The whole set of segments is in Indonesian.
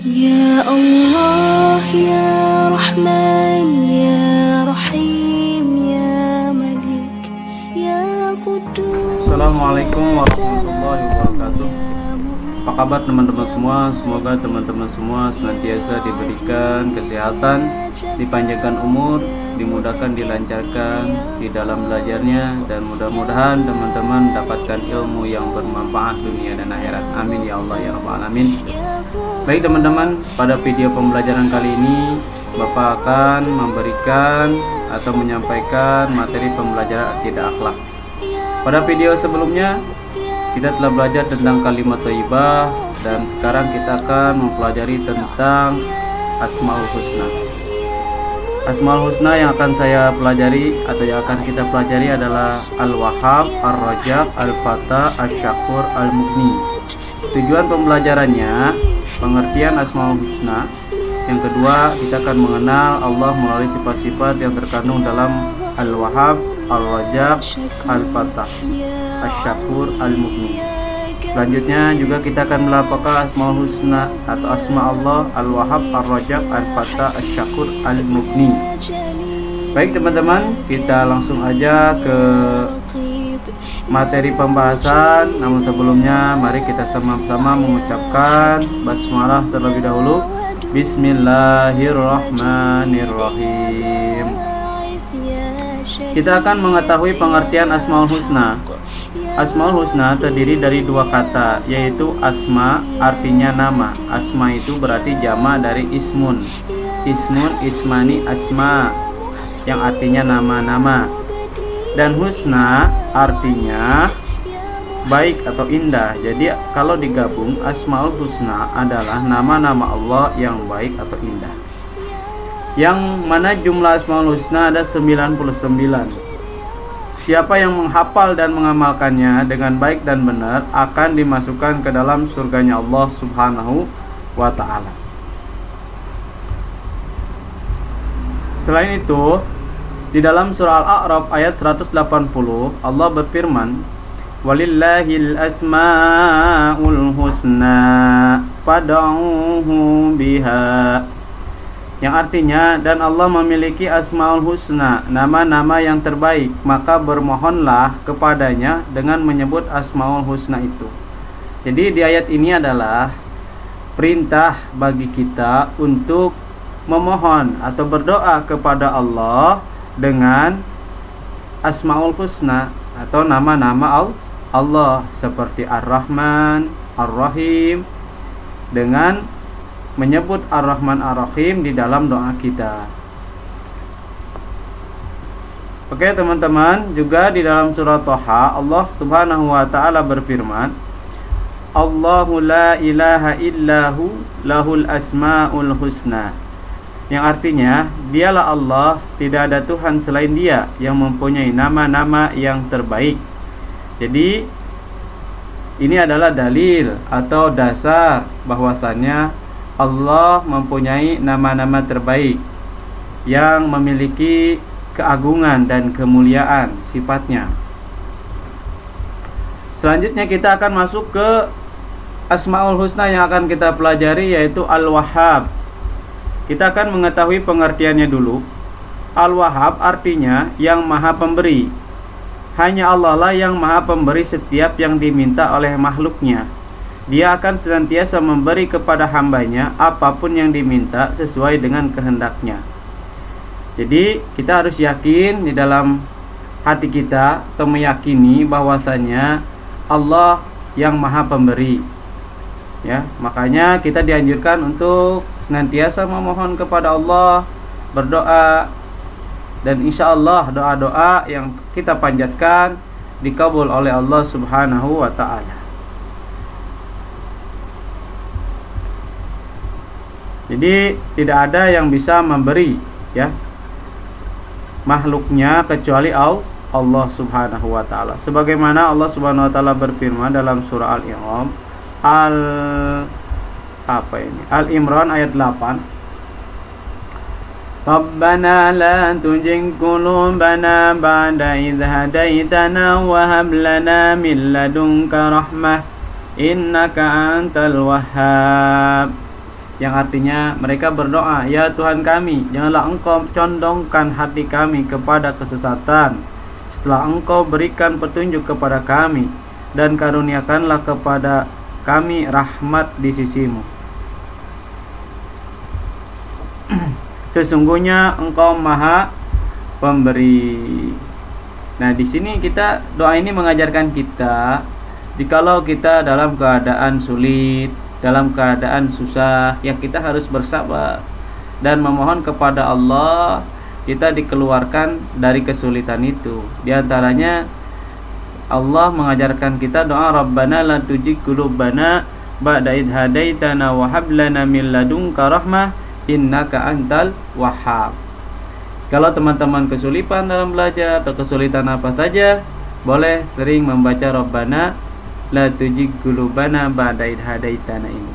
Ya Allah, Ya Rahman, Ya Rahim, Ya Malik, Ya Qudus. Assalamualaikum warahmatullahi wabarakatuh. Apa kabar teman-teman semua? Semoga teman-teman semua senantiasa diberikan kesehatan, dipanjangkan umur, dimudahkan, dilancarkan di dalam belajarnya, dan mudah-mudahan teman-teman mendapatkan ilmu yang bermanfaat dunia dan akhirat. Amin ya Allah ya Rabbal alamin. Baik teman-teman, pada video pembelajaran kali ini Bapak akan memberikan atau menyampaikan materi pembelajaran akidah akhlak. Pada video sebelumnya kita telah belajar tentang kalimat thayyibah, dan sekarang kita akan mempelajari tentang Asmaul Husna. Asmaul Husna yang akan saya pelajari atau yang akan kita pelajari adalah Al-Wahhab, Ar-Razzaq, Al-Fattah, Asy-Syakur, Al-Mughni. Tujuan pembelajarannya pengertian Asmaul Husna. Yang kedua, kita akan mengenal Allah melalui sifat-sifat yang terkandung dalam Al-Wahhab, Al-Razzaq, Al-Fattah, Asy-Syakur, Al-Mughni. Selanjutnya juga kita akan melafalkan Asmaul Husna atau Asma Allah, Al-Wahhab, Ar-Razzaq, Al-Fattah, Asy-Syakur, Al-Mughni. Baik teman-teman, kita langsung aja ke materi pembahasan. Namun sebelumnya mari kita sama-sama mengucapkan basmalah terlebih dahulu. Bismillahirrahmanirrahim. Kita akan mengetahui pengertian Asmaul Husna. Asmaul Husna terdiri dari dua kata, yaitu asma artinya nama. Asma itu berarti jamak dari ismun. Ismun, ismani, asma, yang artinya nama-nama. Dan husna artinya baik atau indah. Jadi kalau digabung, Asmaul Husna adalah nama-nama Allah yang baik atau indah, yang mana jumlah Asmaul Husna ada 99. Siapa yang menghafal dan mengamalkannya dengan baik dan benar akan dimasukkan ke dalam surganya Allah Subhanahu wa ta'ala. Selain itu, di dalam surah Al-A'raf ayat 180 Allah berfirman, walillahil asmaul husna fad'uhu biha, yang artinya, dan Allah memiliki asmaul husna, nama-nama yang terbaik, maka bermohonlah kepadanya dengan menyebut asmaul husna itu. Jadi di ayat ini adalah perintah bagi kita untuk memohon atau berdoa kepada Allah dengan Asmaul Husna atau nama-nama Allah seperti Ar-Rahman, Ar-Rahim, dengan menyebut Ar-Rahman, Ar-Rahim di dalam doa kita. Oke teman-teman, juga di dalam surah Thaha Allah Subhanahu wa ta'ala berfirman, Allahu la ilaha illahu lahul asmaul husna, yang artinya dialah Allah, tidak ada Tuhan selain Dia yang mempunyai nama-nama yang terbaik. Jadi ini adalah dalil atau dasar bahwasannya Allah mempunyai nama-nama terbaik yang memiliki keagungan dan kemuliaan sifatnya. Selanjutnya kita akan masuk ke Asmaul Husna yang akan kita pelajari, yaitu Al-Wahhab. Kita akan mengetahui pengertiannya dulu. Al-Wahhab artinya yang maha pemberi. Hanya Allah lah yang maha pemberi setiap yang diminta oleh makhluknya. Dia akan senantiasa memberi kepada hambanya apapun yang diminta sesuai dengan kehendaknya. Jadi kita harus yakin di dalam hati kita atau meyakini bahwasanya Allah yang maha pemberi. Ya, makanya kita dianjurkan untuk senantiasa memohon kepada Allah, berdoa, dan insya Allah doa-doa yang kita panjatkan dikabul oleh Allah Subhanahu wa ta'ala. Jadi tidak ada yang bisa memberi ya makhluknya kecuali Allah Subhanahu wa ta'ala. Sebagaimana Allah Subhanahu wa ta'ala berfirman dalam surah Al-Imran ayat 8, Rabbana la tuzigh qulubana ba'da idh hadaitana wa hab lana min ladunka rahmah innaka antal wahhab. yang artinya mereka berdoa, ya Tuhan kami, janganlah Engkau condongkan hati kami kepada kesesatan setelah Engkau berikan petunjuk kepada kami, dan karuniakanlah kepada kami rahmat di sisimu. Sesungguhnya Engkau Maha Pemberi. Nah, di sini doa ini mengajarkan kita, jikalau kita dalam keadaan sulit, dalam keadaan susah, ya kita harus bersabar dan memohon kepada Allah kita dikeluarkan dari kesulitan itu. Di antaranya Allah mengajarkan kita doa, Rabbana la tuzigh qulubana ba'da idh hadaitana wa hab lana min ladunka rahmah innaka antal wahhab. Kalau teman-teman kesulitan dalam belajar atau kesulitan apa saja, boleh sering membaca Rabbana la tuzigh qulubana ba'da idh hadaitana ini.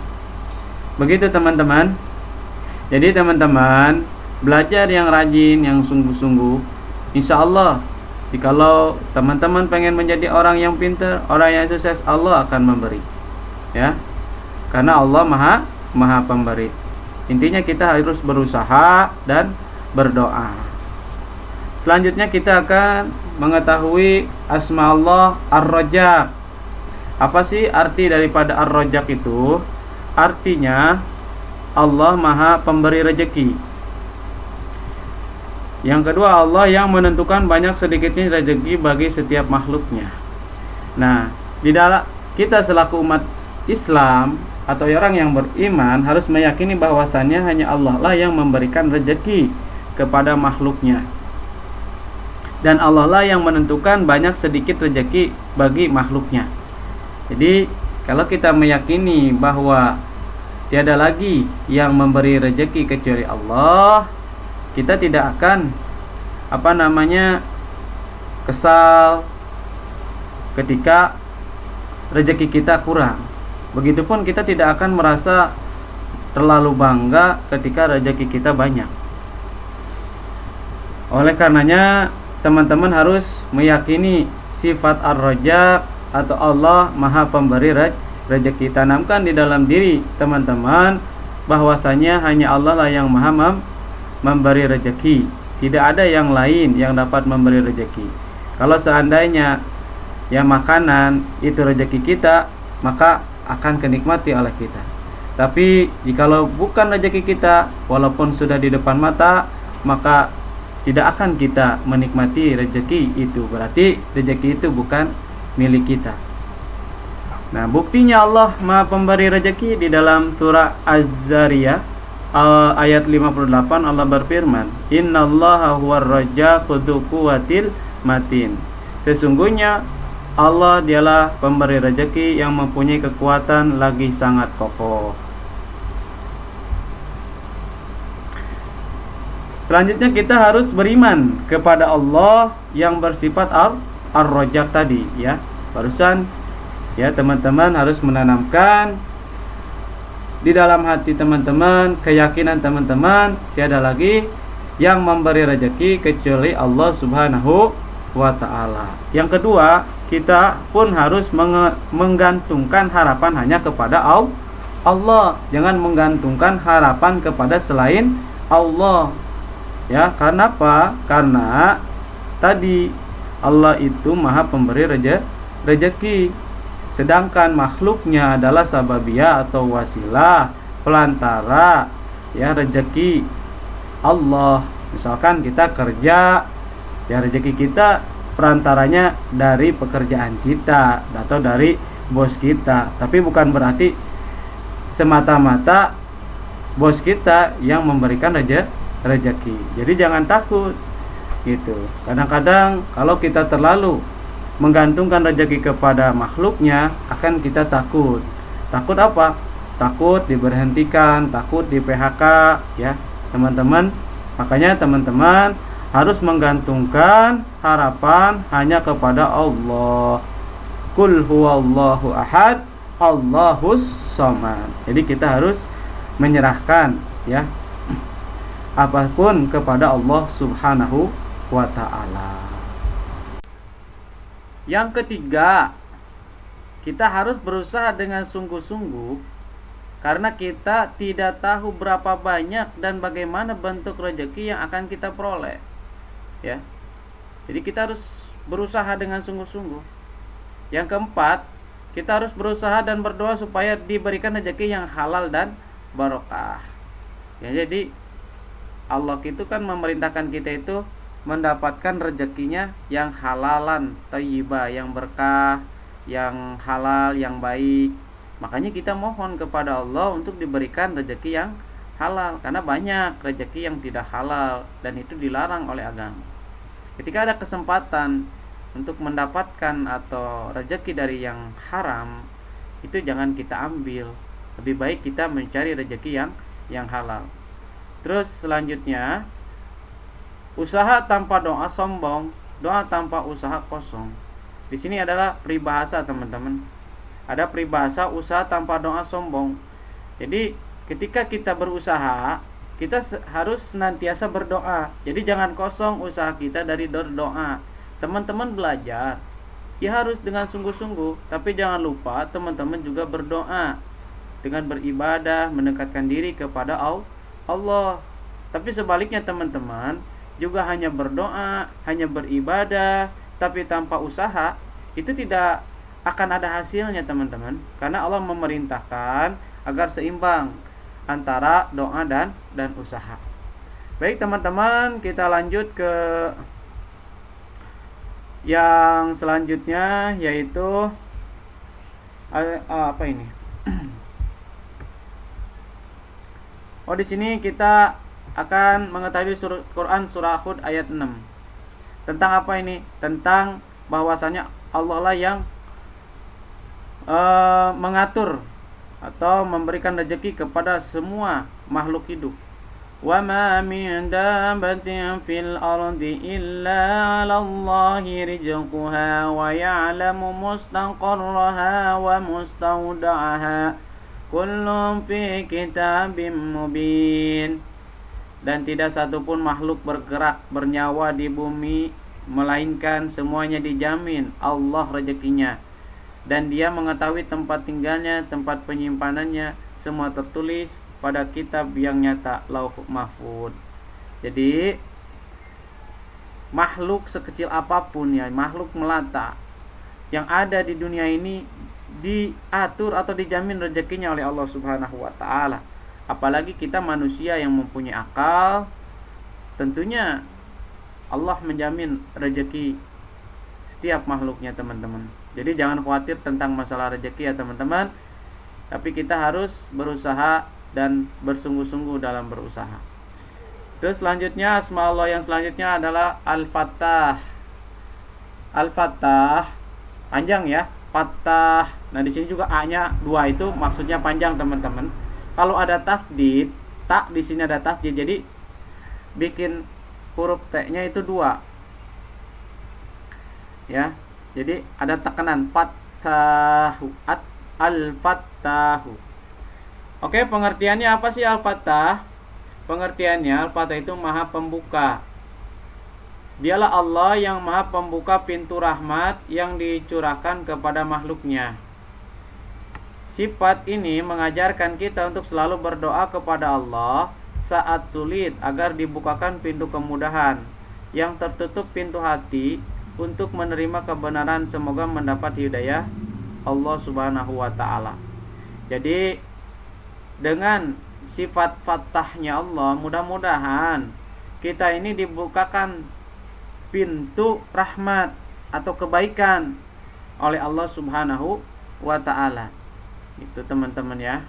Begitu teman-teman. Jadi teman-teman, belajar yang rajin, yang sungguh-sungguh, insya Allah jikalau teman-teman pengen menjadi orang yang pintar, orang yang sukses, Allah akan memberi, ya, karena Allah maha pemberi. Intinya kita harus berusaha dan berdoa. Selanjutnya kita akan mengetahui asma Allah Ar-Razzaq. Apa sih arti daripada Ar-Razzaq itu? Artinya Allah maha pemberi rezeki. Yang kedua, Allah yang menentukan banyak sedikitnya rezeki bagi setiap makhluknya. Nah, di dalam kita selaku umat Islam atau orang yang beriman harus meyakini bahwasannya hanya Allah lah yang memberikan rezeki kepada makhluknya, dan Allah lah yang menentukan banyak sedikit rezeki bagi makhluknya. Jadi kalau kita meyakini bahwa tiada lagi yang memberi rezeki kecuali Allah, kita tidak akan kesal ketika rezeki kita kurang. Begitupun kita tidak akan merasa terlalu bangga ketika rezeki kita banyak. Oleh karenanya teman-teman harus meyakini sifat Ar-Razzaq atau Allah maha pemberi rezeki. Tanamkan di dalam diri teman-teman bahwasanya hanya Allah lah yang maha memberi rezeki. Tidak ada yang lain yang dapat memberi rezeki. Kalau seandainya ya makanan itu rezeki kita, maka akan kenikmati oleh kita. Tapi jikalau bukan rezeki kita, walaupun sudah di depan mata, maka tidak akan kita menikmati rezeki itu. Berarti rezeki itu bukan milik kita. Nah, buktinya Allah maha pemberi rezeki di dalam surah Az-Zariyah ayat 58 Allah berfirman, Innallaha huwar razzaqu dzu quwwatil matin. Sesungguhnya Allah dialah pemberi rezeki yang mempunyai kekuatan lagi sangat kokoh. Selanjutnya kita harus beriman kepada Allah yang bersifat Ar-Razzaq tadi, ya. Barusan ya teman-teman harus menanamkan di dalam hati teman-teman, keyakinan teman-teman, tiada lagi yang memberi rezeki kecuali Allah Subhanahu wa ta'ala. Yang kedua, kita pun harus menggantungkan harapan hanya kepada Allah. Jangan menggantungkan harapan kepada selain Allah. Ya, karena apa? Karena tadi Allah itu maha pemberi rezeki. Sedangkan makhluknya adalah sababiyah atau wasilah, pelantara ya rezeki Allah. Misalkan kita kerja, ya rezeki kita perantaranya dari pekerjaan kita atau dari bos kita. Tapi bukan berarti semata-mata bos kita yang memberikan rezeki. Jadi jangan takut gitu. Kadang-kadang kalau kita terlalu menggantungkan rezeki kepada makhluknya, akan kita takut. Takut apa? Takut diberhentikan, takut di PHK, ya teman-teman. Makanya teman-teman harus menggantungkan harapan hanya kepada Allah. Qul huwallahu ahad, Allahus samad. Jadi kita harus menyerahkan ya apapun kepada Allah Subhanahu wa ta'ala. Yang ketiga, kita harus berusaha dengan sungguh-sungguh Karena kita tidak tahu berapa banyak dan bagaimana bentuk rezeki yang akan kita peroleh. Ya. Jadi kita harus berusaha dengan sungguh-sungguh. Yang keempat, kita harus berusaha dan berdoa supaya diberikan rezeki yang halal dan barokah. Ya, jadi Allah itu kan memerintahkan kita itu mendapatkan rezekinya yang halalan, thayyibah, yang berkah, yang halal, yang baik. Makanya kita mohon kepada Allah untuk diberikan rezeki yang halal, karena banyak rezeki yang tidak halal dan itu dilarang oleh agama. Ketika ada kesempatan untuk mendapatkan atau rezeki dari yang haram, itu jangan kita ambil. Lebih baik kita mencari rezeki yang halal. Terus selanjutnya, usaha tanpa doa sombong, doa tanpa usaha kosong. Di sini adalah peribahasa, teman-teman. Ada peribahasa usaha tanpa doa sombong. Jadi ketika kita berusaha, kita harus senantiasa berdoa. Jadi jangan kosong usaha kita dari berdoa. Teman-teman belajar, ya harus dengan sungguh-sungguh. Tapi jangan lupa teman-teman juga berdoa dengan beribadah, mendekatkan diri kepada Allah. Tapi sebaliknya teman-teman juga hanya berdoa, hanya beribadah, tapi tanpa usaha, itu tidak akan ada hasilnya teman-teman. Karena Allah memerintahkan agar seimbang antara doa dan usaha. Baik teman-teman, kita lanjut ke yang selanjutnya, yaitu apa ini? Oh, di sini kita akan mengetahui Quran surah Hud ayat 6. Tentang apa ini? Tentang bahwasanya Allah lah yang mengatur atau memberikan rezeki kepada semua makhluk hidup. Wa ma min dabbatin fil ardi illa 'alallahi rizquha wa ya'lamu mustaqarraha wa mustawda'aha kullun fi kitabim mubin. Dan tidak satupun makhluk bergerak bernyawa di bumi melainkan semuanya dijamin Allah rezekinya, dan Dia mengetahui tempat tinggalnya, tempat penyimpanannya, semua tertulis pada kitab yang nyata, Lauh Mahfuz. Jadi makhluk sekecil apapun ya, makhluk melata yang ada di dunia ini diatur atau dijamin rezekinya oleh Allah Subhanahu wa taala. Apalagi kita manusia yang mempunyai akal, tentunya Allah menjamin rezeki setiap makhluknya teman-teman. Jadi jangan khawatir tentang masalah rezeki ya teman-teman, tapi kita harus berusaha dan bersungguh-sungguh dalam berusaha. Terus selanjutnya, asma Allah yang selanjutnya adalah Al-Fattah. Al-Fattah panjang ya, Fattah. Nah di sini juga A-nya 2, itu maksudnya panjang teman-teman. Kalau ada tasdid, tak di sini ada tasdid, jadi bikin huruf T-nya itu 2. Ya. Jadi ada tekanan Fattahu, Al-Fattahu. Oke, pengertiannya apa sih Al-Fattah? Pengertiannya Al-Fattah itu Maha Pembuka. Dialah Allah yang Maha Pembuka pintu rahmat yang dicurahkan kepada makhluknya. Sifat ini mengajarkan kita untuk selalu berdoa kepada Allah saat sulit agar dibukakan pintu kemudahan, yang tertutup pintu hati untuk menerima kebenaran, semoga mendapat hidayah Allah Subhanahu wa taala. Jadi dengan sifat fattahnya Allah, mudah-mudahan kita ini dibukakan pintu rahmat atau kebaikan oleh Allah Subhanahu wa taala. Itu teman-teman ya.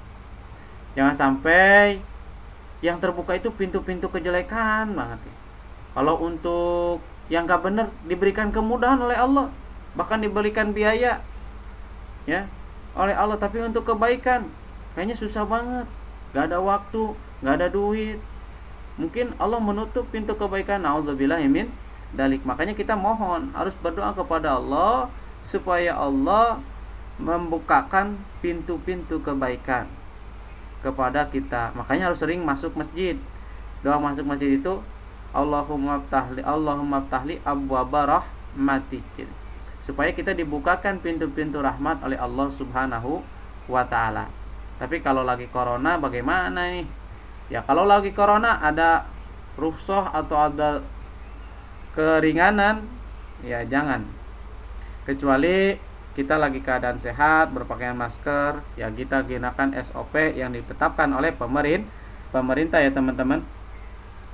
Jangan sampai yang terbuka itu pintu-pintu kejelekan banget ya. Kalau untuk yang gak benar diberikan kemudahan oleh Allah, bahkan diberikan biaya ya oleh Allah, tapi untuk kebaikan kayaknya susah banget, gak ada waktu, gak ada duit. Mungkin Allah menutup pintu kebaikan. Na'udzubillahi min dalik. Makanya kita mohon, harus berdoa kepada Allah supaya Allah membukakan pintu-pintu kebaikan kepada kita. Makanya harus sering masuk masjid. Doa masuk masjid itu Allahumma ftahli abwaaba rahmatik, supaya kita dibukakan pintu-pintu rahmat oleh Allah Subhanahu wa taala. Tapi kalau lagi corona bagaimana nih? Ya kalau lagi corona ada rukhsah atau ada keringanan, ya jangan. Kecuali kita lagi keadaan sehat, berpakaian masker, ya kita gunakan SOP yang ditetapkan oleh pemerintah ya teman-teman.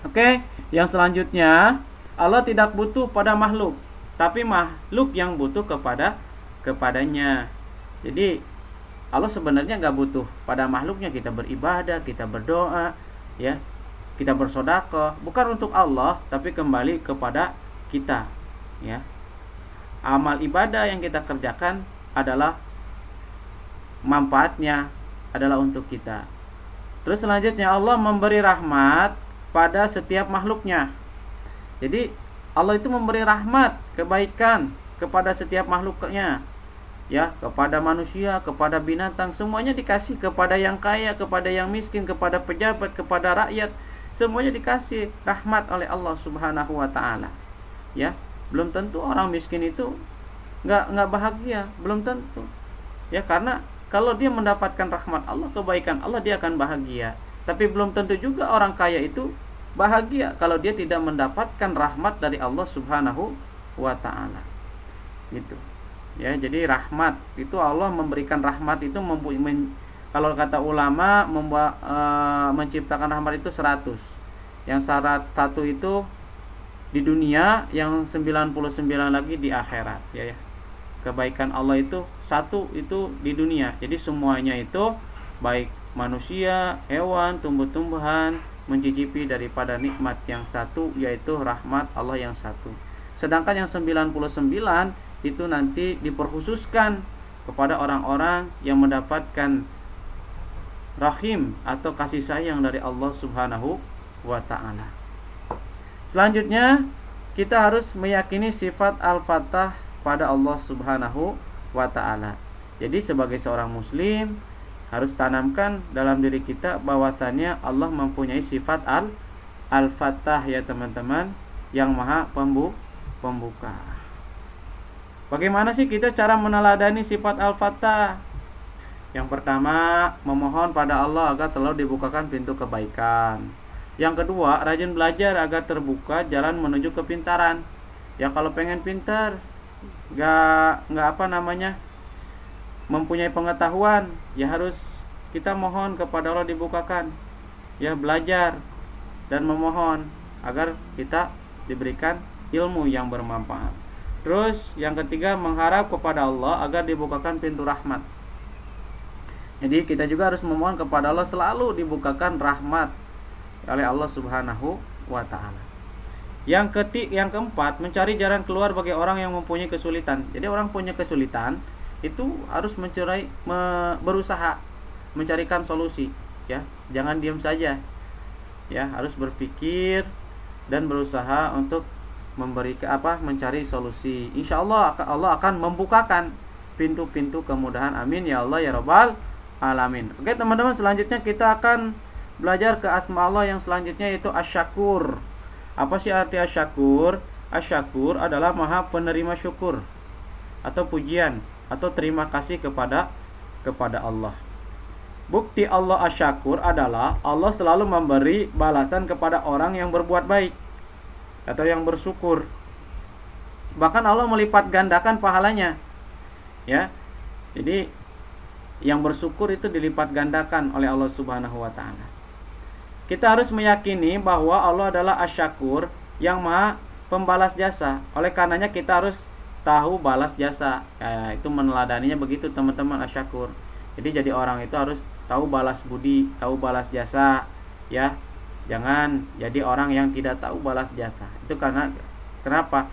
Oke, yang selanjutnya, Allah tidak butuh pada makhluk, tapi makhluk yang butuh kepadanya. Jadi Allah sebenarnya nggak butuh pada makhluknya. Kita beribadah, kita berdoa, ya, kita bersedekah, bukan untuk Allah, tapi kembali kepada kita, ya. Amal ibadah yang kita kerjakan adalah manfaatnya adalah untuk kita. Terus selanjutnya Allah memberi rahmat pada setiap makhluknya. Jadi Allah itu memberi rahmat, kebaikan kepada setiap makhluknya, ya, kepada manusia, kepada binatang, semuanya dikasih, kepada yang kaya, kepada yang miskin, kepada pejabat, kepada rakyat, semuanya dikasih rahmat oleh Allah Subhanahu wa taala. Ya, belum tentu orang miskin itu nggak bahagia, belum tentu. Ya, karena kalau dia mendapatkan rahmat Allah, kebaikan Allah, dia akan bahagia. Tapi belum tentu juga orang kaya itu bahagia kalau dia tidak mendapatkan rahmat dari Allah Subhanahu wa taala. Gitu. Ya, jadi rahmat itu Allah memberikan rahmat itu kalau kata ulama menciptakan rahmat itu 100. Yang 100 itu di dunia, yang 99 lagi di akhirat, ya. Kebaikan Allah itu 1 itu di dunia. Jadi semuanya itu baik manusia, hewan, tumbuh-tumbuhan mencicipi daripada nikmat yang 1, yaitu rahmat Allah yang 1. Sedangkan yang 99 itu nanti diperkhususkan kepada orang-orang yang mendapatkan rahim atau kasih sayang dari Allah Subhanahu wa taala. Selanjutnya, kita harus meyakini sifat Al-Fattah pada Allah Subhanahu wa taala. Jadi sebagai seorang muslim harus tanamkan dalam diri kita bahwasannya Allah mempunyai sifat Al-Fattah ya teman-teman, yang Maha Pembuka. Bagaimana sih kita cara meneladani sifat Al-Fattah? Yang pertama, memohon pada Allah agar selalu dibukakan pintu kebaikan. Yang kedua, rajin belajar agar terbuka jalan menuju kepintaran. Ya, kalau pengen pintar, mempunyai pengetahuan, ya harus kita mohon kepada Allah dibukakan. Ya, belajar dan memohon agar kita diberikan ilmu yang bermanfaat. Terus yang ketiga, mengharap kepada Allah agar dibukakan pintu rahmat. Jadi kita juga harus memohon kepada Allah selalu dibukakan rahmat oleh Allah Subhanahu wa taala. Yang keempat, mencari jalan keluar bagi orang yang mempunyai kesulitan. Jadi orang punya kesulitan itu harus berusaha mencarikan solusi, ya. Jangan diam saja. Ya, harus berpikir dan berusaha untuk mencari solusi. Insya Allah Allah akan membukakan pintu-pintu kemudahan. Amin ya Allah ya Rabbal alamin. Oke teman-teman, selanjutnya kita akan belajar ke asma Allah yang selanjutnya, yaitu Asy-Syakur. Apa sih arti Asy-Syakur? Asy-Syakur adalah Maha Penerima syukur atau pujian atau terima kasih kepada Allah. Bukti Allah Asy-Syakur adalah Allah selalu memberi balasan kepada orang yang berbuat baik atau yang bersyukur. Bahkan Allah melipat gandakan pahalanya. Ya. Jadi yang bersyukur itu dilipat gandakan oleh Allah Subhanahu wa taala. Kita harus meyakini bahwa Allah adalah Asy-Syakur, yang Maha Pembalas jasa. Oleh karenanya kita harus tahu balas jasa. Ya, itu meneladaninya begitu teman-teman, Asy-Syakur. Jadi orang itu harus tahu balas budi, tahu balas jasa, ya. Jangan jadi orang yang tidak tahu balas jasa. Itu kenapa?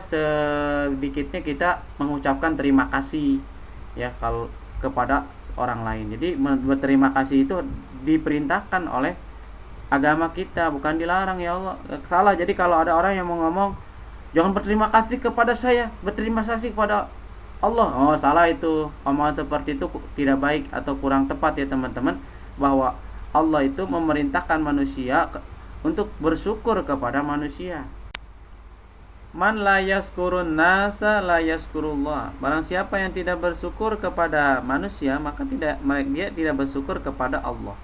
Sedikitnya kita mengucapkan terima kasih, ya, kalau kepada orang lain. Jadi berterima kasih itu diperintahkan oleh agama kita, bukan dilarang ya Allah. Salah. Jadi kalau ada orang yang mau ngomong jangan berterima kasih kepada saya, berterima kasih kepada Allah. Oh, salah itu. Omongan seperti itu tidak baik atau kurang tepat ya teman-teman, bahwa Allah itu memerintahkan manusia untuk bersyukur kepada manusia. Man la yaskurun nasa la yaskurullah. Barang siapa yang tidak bersyukur kepada manusia, maka dia tidak bersyukur kepada Allah.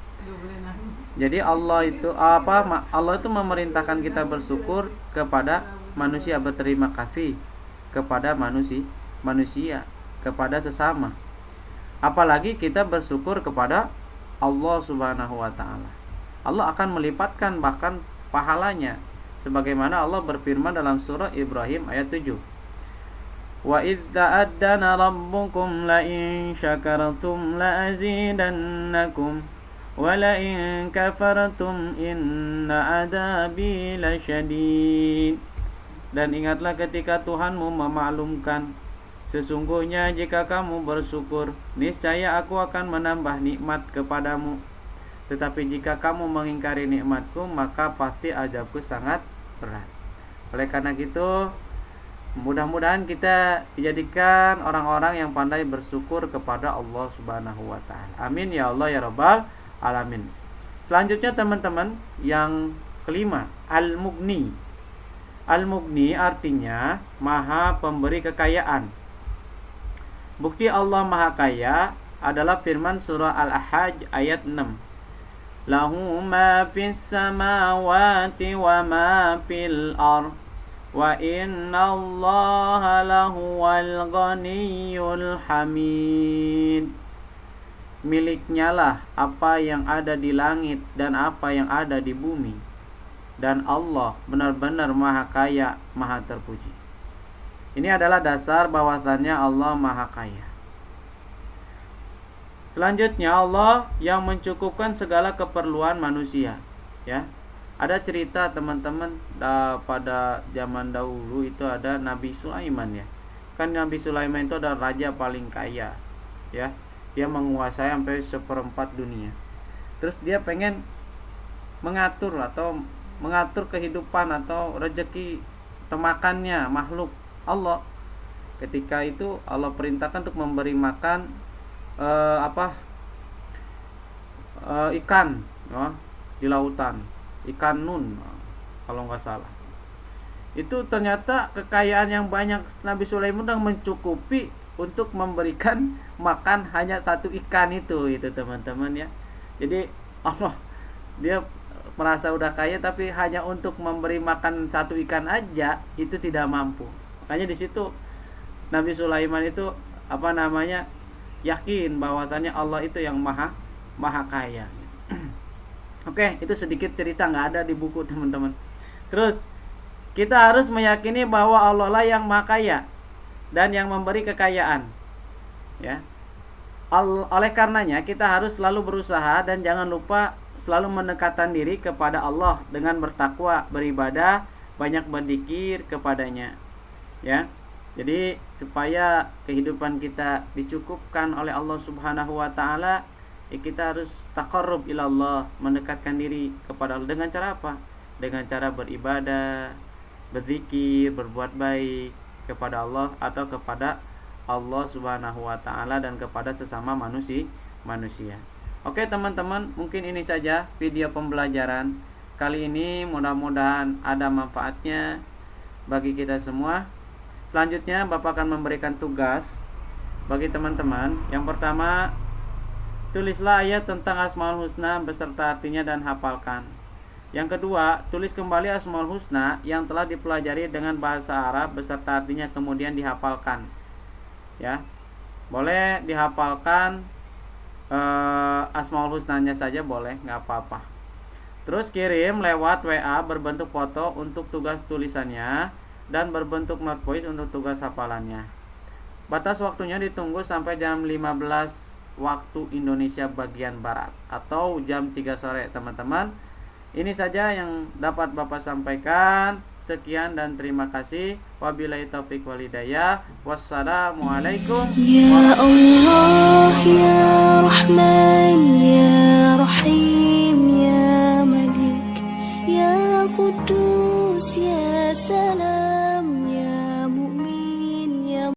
Jadi Allah itu Allah itu memerintahkan kita bersyukur kepada manusia, berterima kasih kepada manusia, kepada sesama. Apalagi kita bersyukur kepada Allah Subhanahu wa taala. Allah akan melipatkan bahkan pahalanya, sebagaimana Allah berfirman dalam surah Ibrahim ayat 7. Wa idza adana rabbukum la in syakartum la azidannakum wa la in kafartum inna adabi lasyadid. Dan ingatlah ketika Tuhanmu memaklumkan, sesungguhnya jika kamu bersyukur, niscaya aku akan menambah nikmat kepadamu. Tetapi jika kamu mengingkari nikmatku, maka pasti azabku sangat berat. Oleh karena itu, mudah-mudahan kita dijadikan orang-orang yang pandai bersyukur kepada Allah Subhanahu wa taala. Amin ya Allah ya Rabbal alamin. Selanjutnya teman-teman, yang kelima, Al-Mughni. Al-Mughni artinya Maha Pemberi Kekayaan. Bukti Allah Maha Kaya adalah firman surah Al-Hajj ayat 6. Lahu ma fis samawati wa ma fil ardh wa innallaha lahuwal ghaniyyul hamid. Miliknya lah apa yang ada di langit dan apa yang ada di bumi, dan Allah benar-benar Maha Kaya, Maha Terpuji. Ini adalah dasar bahwasannya Allah Maha Kaya. Selanjutnya, Allah yang mencukupkan segala keperluan manusia. Ya, ada cerita teman-teman pada zaman dahulu itu ada Nabi Sulaiman ya. Kan Nabi Sulaiman itu adalah raja paling kaya. Ya, dia menguasai sampai 1/4 dunia. Terus dia pengen mengatur kehidupan atau rezeki temakannya makhluk Allah. Ketika itu Allah perintahkan untuk memberi makan ikan di lautan, ikan nun kalau nggak salah. Itu ternyata kekayaan yang banyak Nabi Sulaiman sudah mencukupi untuk memberikan makan hanya satu ikan itu teman-teman ya. Jadi Allah dia merasa udah kaya, tapi hanya untuk memberi makan satu ikan aja itu tidak mampu. Makanya di situ Nabi Sulaiman itu yakin bahwasannya Allah itu yang maha kaya. Oke, itu sedikit cerita, nggak ada di buku teman-teman. Terus kita harus meyakini bahwa Allah lah yang maha kaya dan yang memberi kekayaan. Ya. Oleh karenanya kita harus selalu berusaha dan jangan lupa selalu mendekatkan diri kepada Allah dengan bertakwa, beribadah, banyak berzikir kepadanya. Ya. Jadi supaya kehidupan kita dicukupkan oleh Allah Subhanahu wa taala, kita harus taqarrub ila Allah, mendekatkan diri kepada Allah dengan cara apa? Dengan cara beribadah, berzikir, berbuat baik kepada Allah atau kepada Allah Subhanahu wa taala dan kepada sesama manusia. Oke teman-teman, mungkin ini saja video pembelajaran kali ini, mudah-mudahan ada manfaatnya bagi kita semua. Selanjutnya Bapak akan memberikan tugas bagi teman-teman. Yang pertama, tulislah ayat tentang Asmaul Husna beserta artinya dan hafalkan. Yang kedua, tulis kembali Asmaul Husna yang telah dipelajari dengan bahasa Arab beserta artinya kemudian dihafalkan. Ya, boleh dihafalkan Asmaul Husnanya saja boleh, nggak apa-apa. Terus kirim lewat WA berbentuk foto untuk tugas tulisannya dan berbentuk note voice untuk tugas hafalannya. Batas waktunya ditunggu sampai jam 15 waktu Indonesia bagian Barat atau jam 3 sore teman-teman. Ini saja yang dapat Bapak sampaikan. Sekian dan terima kasih. Wabillahi taufiq wal hidayah. Wassalamualaikum Ya Allah ya Rahman ya